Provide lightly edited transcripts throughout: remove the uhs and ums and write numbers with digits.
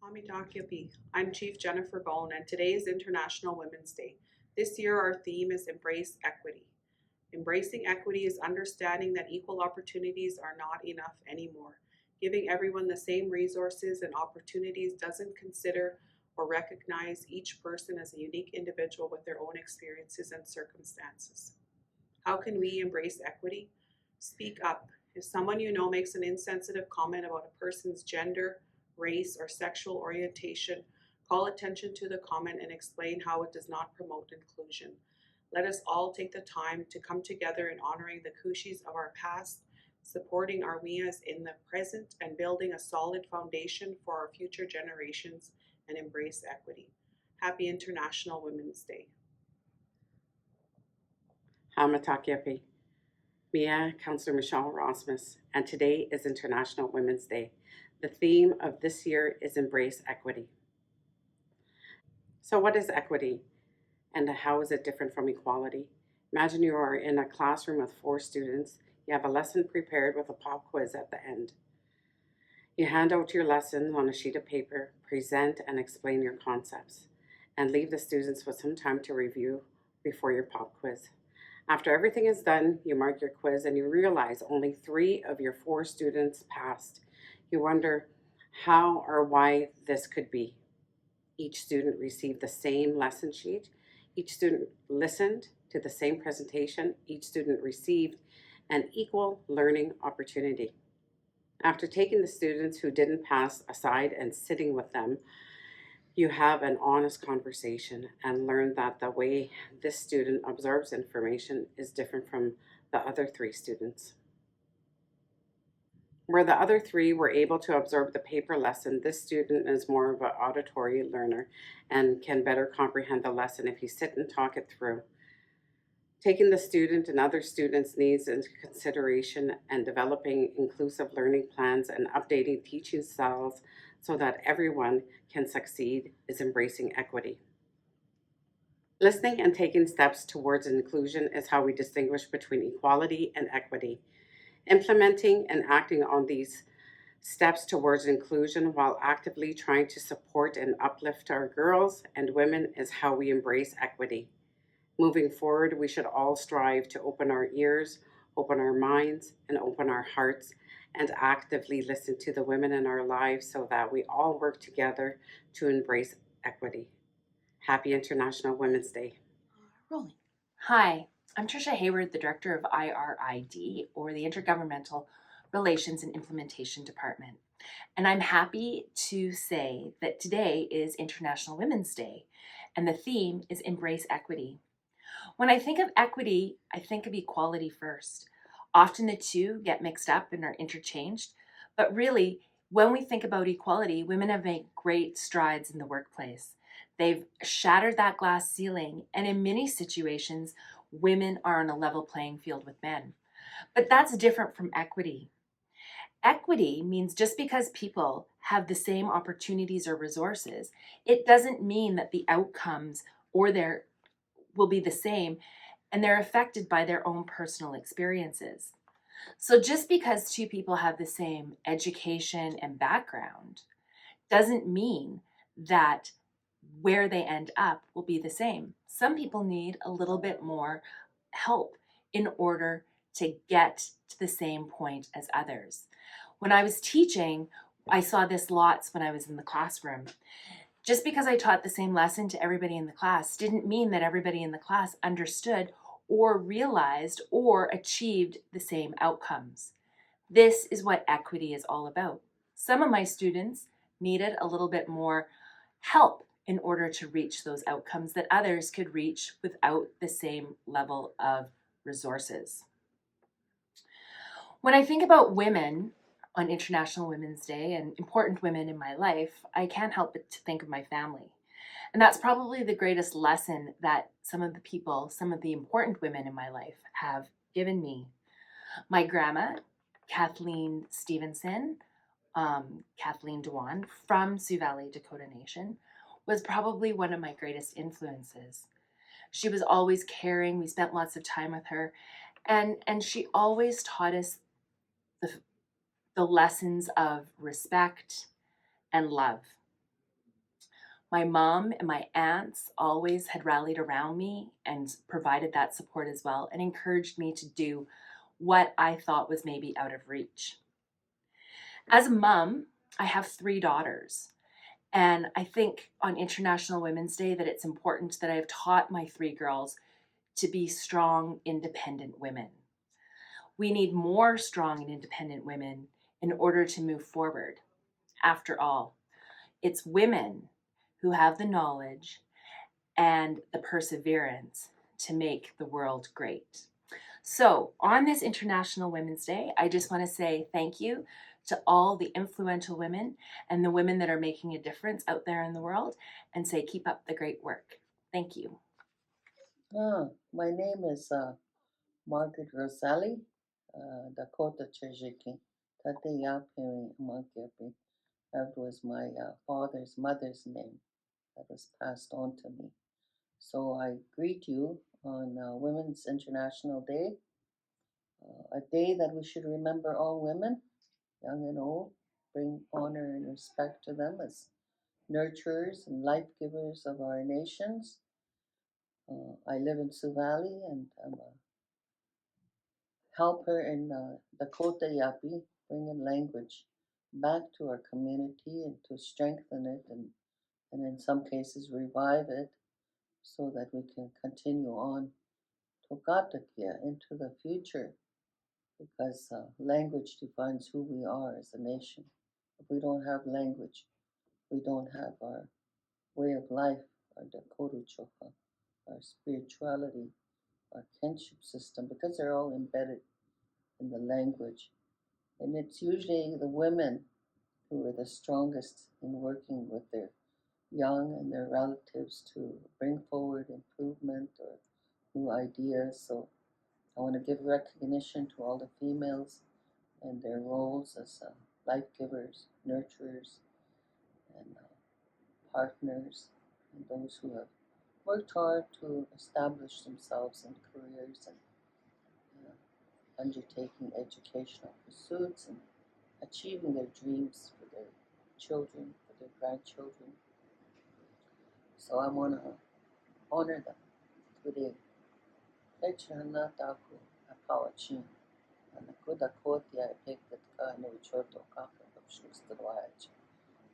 Hamidakyapi. I'm Chief Jennifer Bone, and today is International Women's Day. This year, our theme is Embrace Equity. Embracing equity is understanding that equal opportunities are not enough anymore. Giving everyone the same resources and opportunities doesn't consider or recognize each person as a unique individual with their own experiences and circumstances. How can we embrace equity? Speak up. If someone you know makes an insensitive comment about a person's gender, race, or sexual orientation, call attention to the comment and explain how it does not promote inclusion. Let us all take the time to come together in honoring the Kushis of our past, supporting our Winyans in the present, and building a solid foundation for our future generations and embrace equity. Happy International Women's Day. Hamatakyapi. Mia, Councillor Michelle Rosmus, and today is International Women's Day. The theme of this year is Embrace Equity. So what is equity and how is it different from equality? Imagine you are in a classroom with 4 students. You have a lesson prepared with a pop quiz at the end. You hand out your lesson on a sheet of paper, present and explain your concepts, and leave the students with some time to review before your pop quiz. After everything is done, you mark your quiz and you realize only 3 of your 4 students passed. You wonder how or why this could be. Each student received the same lesson sheet. Each student listened to the same presentation. Each student received an equal learning opportunity. After taking the students who didn't pass aside and sitting with them, you have an honest conversation and learn that the way this student absorbs information is different from the other 3 students. Where the other 3 were able to absorb the paper lesson, this student is more of an auditory learner and can better comprehend the lesson if you sit and talk it through. Taking the student and other students' needs into consideration and developing inclusive learning plans and updating teaching styles so that everyone can succeed is embracing equity. Listening and taking steps towards inclusion is how we distinguish between equality and equity. Implementing and acting on these steps towards inclusion while actively trying to support and uplift our girls and women is how we embrace equity. Moving forward, we should all strive to open our ears, open our minds, and open our hearts, and actively listen to the women in our lives so that we all work together to embrace equity. Happy International Women's Day. Rolling. Hi, I'm Tricia Hayward, the Director of IRID, or the Intergovernmental Relations and Implementation Department. And I'm happy to say that today is International Women's Day, and the theme is Embrace Equity. When I think of equity, I think of equality first. Often the two get mixed up and are interchanged, but really, when we think about equality, women have made great strides in the workplace. They've shattered that glass ceiling, and in many situations, women are on a level playing field with men. But that's different from equity. Equity means just because people have the same opportunities or resources, it doesn't mean that the outcomes or their will be the same and they're affected by their own personal experiences. So just because 2 people have the same education and background doesn't mean that where they end up will be the same. Some people need a little bit more help in order to get to the same point as others. When I was teaching, I saw this lots when I was in the classroom. Just because I taught the same lesson to everybody in the class didn't mean that everybody in the class understood or realized or achieved the same outcomes. This is what equity is all about. Some of my students needed a little bit more help in order to reach those outcomes that others could reach without the same level of resources. When I think about women on International Women's Day and important women in my life, I can't help but to think of my family. And that's probably the greatest lesson that some of the important women in my life have given me. My grandma, Kathleen Stevenson, Kathleen Dewan from Sioux Valley, Dakota Nation, was probably one of my greatest influences. She was always caring. We spent lots of time with her. And she always taught us the lessons of respect and love. My mom and my aunts always had rallied around me and provided that support as well and encouraged me to do what I thought was maybe out of reach. As a mom, I have 3 daughters. And I think on International Women's Day that it's important that I've taught my 3 girls to be strong, independent women. We need more strong and independent women in order to move forward. After all, it's women who have the knowledge and the perseverance to make the world great. So, on this International Women's Day, I just want to say thank you to all the influential women and the women that are making a difference out there in the world, and say keep up the great work. Thank you. My name is Margaret Roscelli, Dakota Chejiki, Tate Yapi Mankepi. That was my mother's name that was passed on to me. So I greet you on Women's International Day, a day that we should remember all women, young and old, bring honor and respect to them as nurturers and life givers of our nations. I live in Sioux Valley, and I'm a helper in Dakota Yapi, bringing language back to our community and to strengthen it and in some cases revive it so that we can continue on to Gatakia into the future, because language defines who we are as a nation. If we don't have language, we don't have our way of life, our Dakota Choka, our spirituality, our kinship system, because they're all embedded in the language. And it's usually the women who are the strongest in working with their young and their relatives to bring forward improvement or new ideas. So I want to give recognition to all the females and their roles as life givers, nurturers, and partners, and those who have worked hard to establish themselves in careers and undertaking educational pursuits and achieving their dreams for their children, for their grandchildren. So I want to honor them today. Echana taku apawachin. Anakuda kotia epektet ka no choto kaka kapshustawaj.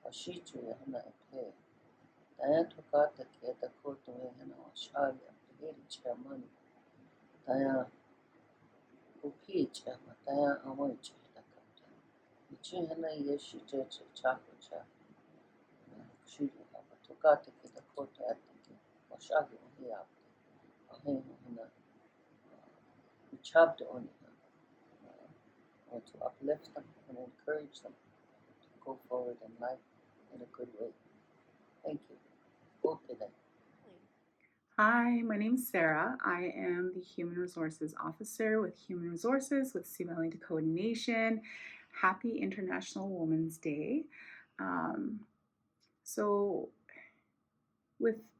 Washichu yahana epe. Daya tokata kieta koto yahana washalia. Hiri chamani. Daya upicha mataya amoicha takata. Ichihana yeshi jeche chakocha. Shuru hapa tokata kieta koto atiki. Washagi wahia. Wahina we chopped on or to uplift them and encourage them to go forward in life in a good way. Thank you. Go today. Hi, my name's Sarah. I am the Human Resources Officer with Human Resources with Sioux Valley Dakota Nation. Happy International Women's Day.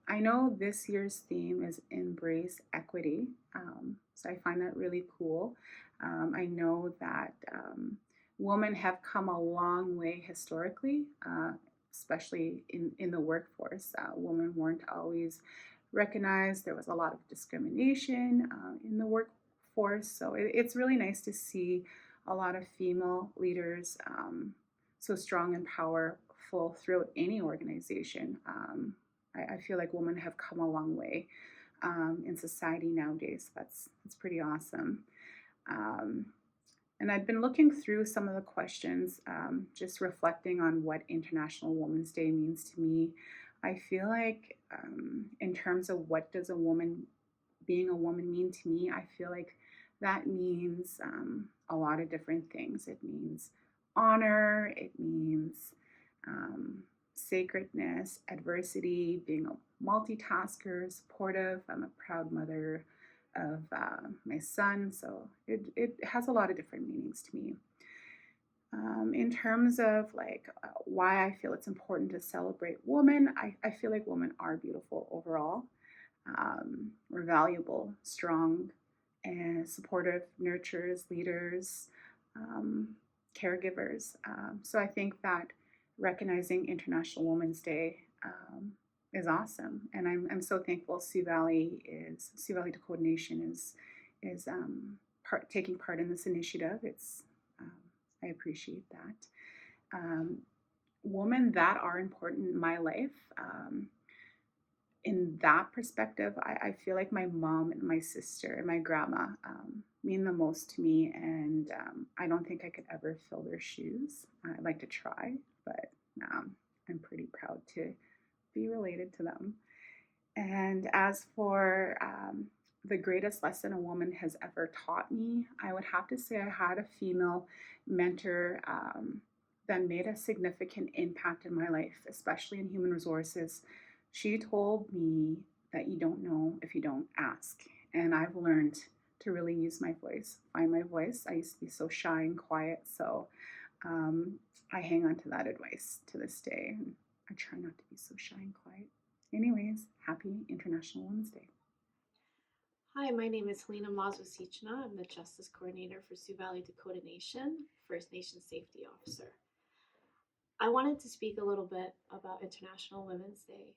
I know this year's theme is Embrace Equity, so I find that really cool. I know that women have come a long way historically, especially in the workforce. Women weren't always recognized. There was a lot of discrimination in the workforce, so it's really nice to see a lot of female leaders so strong and powerful throughout any organization. I feel like women have come a long way in society nowadays. That's pretty awesome. And I've been looking through some of the questions, just reflecting on what International Women's Day means to me. I feel like in terms of what does being a woman mean to me, I feel like that means a lot of different things. It means honor, it means sacredness, adversity, being a multitasker, supportive. I'm a proud mother of my son, so it has a lot of different meanings to me. In terms of why I feel it's important to celebrate women, I feel like women are beautiful overall. We're valuable, strong, and supportive, nurturers, leaders, caregivers. So I think that recognizing International Women's Day is awesome, and I'm so thankful Sioux Valley Dakota Nation is taking part in this initiative. It's I appreciate that. Women that are important in my life. In that perspective, I feel like my mom and my sister and my grandma mean the most to me, and I don't think I could ever fill their shoes. I'd like to try, but I'm pretty proud to be related to them. And as for the greatest lesson a woman has ever taught me, I would have to say I had a female mentor that made a significant impact in my life, especially in human resources. She told me that you don't know if you don't ask. And I've learned to really use my voice, find my voice. I used to be so shy and quiet, so I hang on to that advice to this day. And I try not to be so shy and quiet. Anyways, happy International Women's Day. Hi, my name is Helena Mazawasicuna. I'm the Justice Coordinator for Sioux Valley Dakota Nation, First Nation Safety Officer. I wanted to speak a little bit about International Women's Day.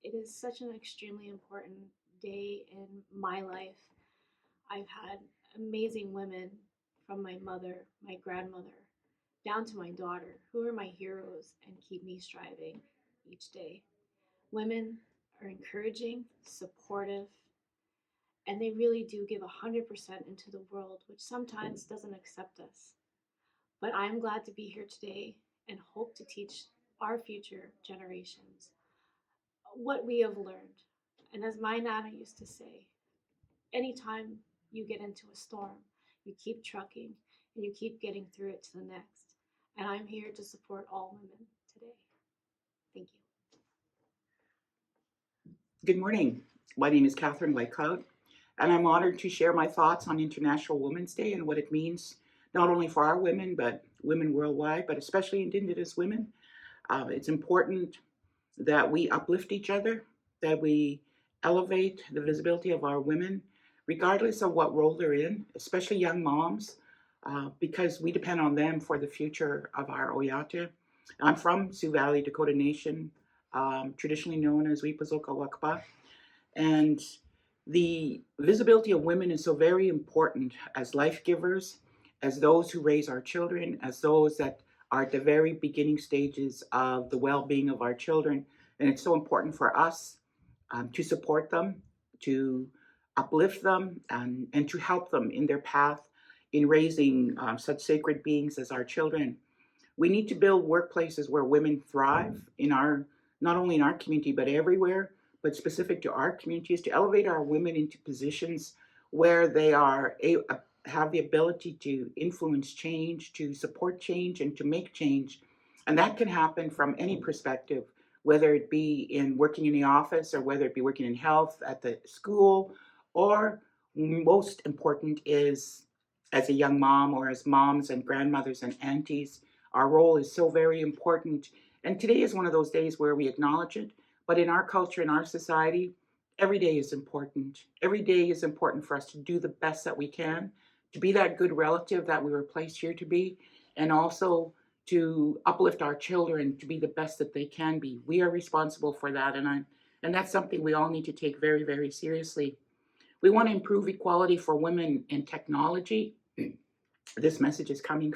It is such an extremely important day in my life. I've had amazing women, from my mother, my grandmother, down to my daughter, who are my heroes and keep me striving each day. Women are encouraging, supportive, and they really do give 100% into the world, which sometimes doesn't accept us. But I'm glad to be here today and hope to teach our future generations what we have learned. And as my nana used to say, anytime you get into a storm, you keep trucking and you keep getting through it to the next. And I'm here to support all women today. Thank you. Good morning. My name is Katherine Whitecloud, and I'm honored to share my thoughts on International Women's Day and what it means not only for our women, but women worldwide, but especially Indigenous women. It's important that we uplift each other, that we elevate the visibility of our women, regardless of what role they're in, especially young moms, because we depend on them for the future of our Oyate. I'm from Sioux Valley, Dakota Nation, traditionally known as Wipazoka Wakpa, and the visibility of women is so very important as life givers, as those who raise our children, as those that are at the very beginning stages of the well-being of our children. And it's so important for us to support them, to uplift them, and to help them in their path in raising such sacred beings as our children. We need to build workplaces where women thrive not only in our community, but everywhere, but specific to our communities, to elevate our women into positions where they have the ability to influence change, to support change, and to make change. And that can happen from any perspective, whether it be in working in the office or whether it be working in health at the school, or most important is as a young mom or as moms and grandmothers and aunties. Our role is so very important. And today is one of those days where we acknowledge it. But in our culture, in our society, every day is important. Every day is important for us to do the best that we can, to be that good relative that we were placed here to be, and also to uplift our children to be the best that they can be. We are responsible for that, and that's something we all need to take very, very seriously. We want to improve equality for women in technology. This message is coming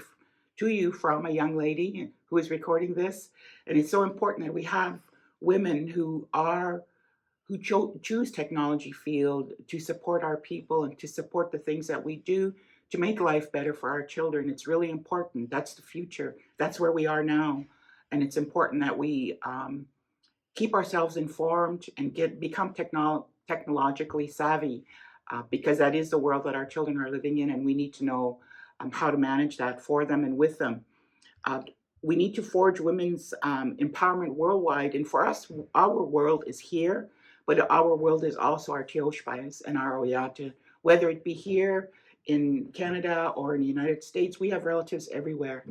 to you from a young lady who is recording this, and it's so important that we have women who choose technology field to support our people and to support the things that we do to make life better for our children. It's really important. That's the future. That's where we are now, and it's important that we keep ourselves informed and become technologically savvy, because that is the world that our children are living in, and we need to know how to manage that for them and with them. We need to forge women's empowerment worldwide. And for us, our world is here, but our world is also our Teoshpais and our Oyate. Whether it be here in Canada or in the United States, we have relatives everywhere.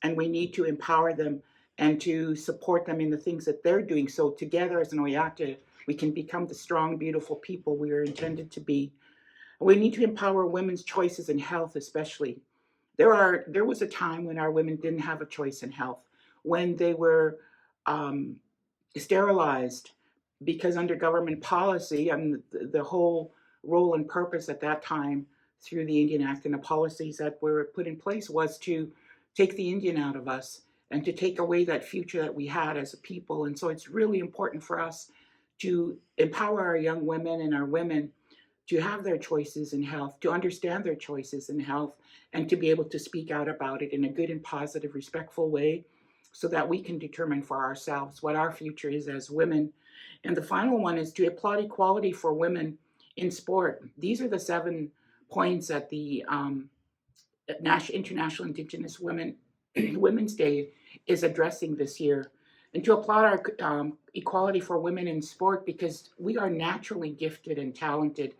And we need to empower them and to support them in the things that they're doing. So together as an Oyate, we can become the strong, beautiful people we are intended to be. We need to empower women's choices in health, especially. There was a time when our women didn't have a choice in health, when they were sterilized because under government policy, and the whole role and purpose at that time through the Indian Act and the policies that were put in place was to take the Indian out of us and to take away that future that we had as a people. And so it's really important for us to empower our young women and our women to have their choices in health, to understand their choices in health, and to be able to speak out about it in a good and positive, respectful way so that we can determine for ourselves what our future is as women. And the final one is to applaud equality for women in sport. These are the 7 points that the International Indigenous Women's Day is addressing this year. And to applaud our equality for women in sport, because we are naturally gifted and talented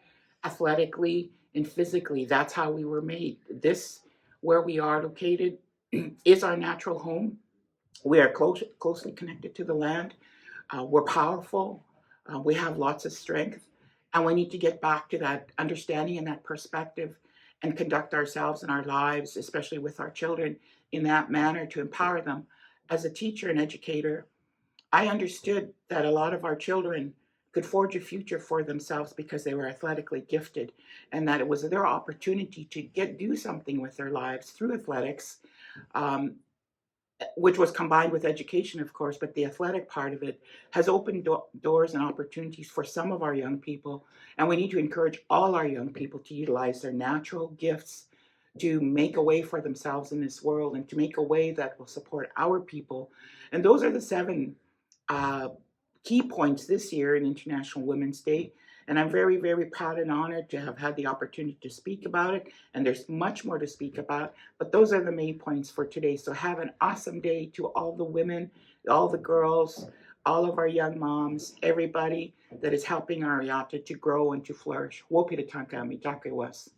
athletically and physically. That's how we were made. This, where we are located, is our natural home. We are closely connected to the land. We're powerful. We have lots of strength. And we need to get back to that understanding and that perspective and conduct ourselves and our lives, especially with our children, in that manner to empower them. As a teacher and educator, I understood that a lot of our children could forge a future for themselves because they were athletically gifted, and that it was their opportunity to do something with their lives through athletics, which was combined with education, of course, but the athletic part of it has opened doors and opportunities for some of our young people. And we need to encourage all our young people to utilize their natural gifts to make a way for themselves in this world and to make a way that will support our people. And those are the 7 key points this year in International Women's Day. And I'm very, very proud and honored to have had the opportunity to speak about it. And there's much more to speak about, but those are the main points for today. So have an awesome day to all the women, all the girls, all of our young moms, everybody that is helping our Ariata to grow and to flourish. Wopi de Tankami, Take was.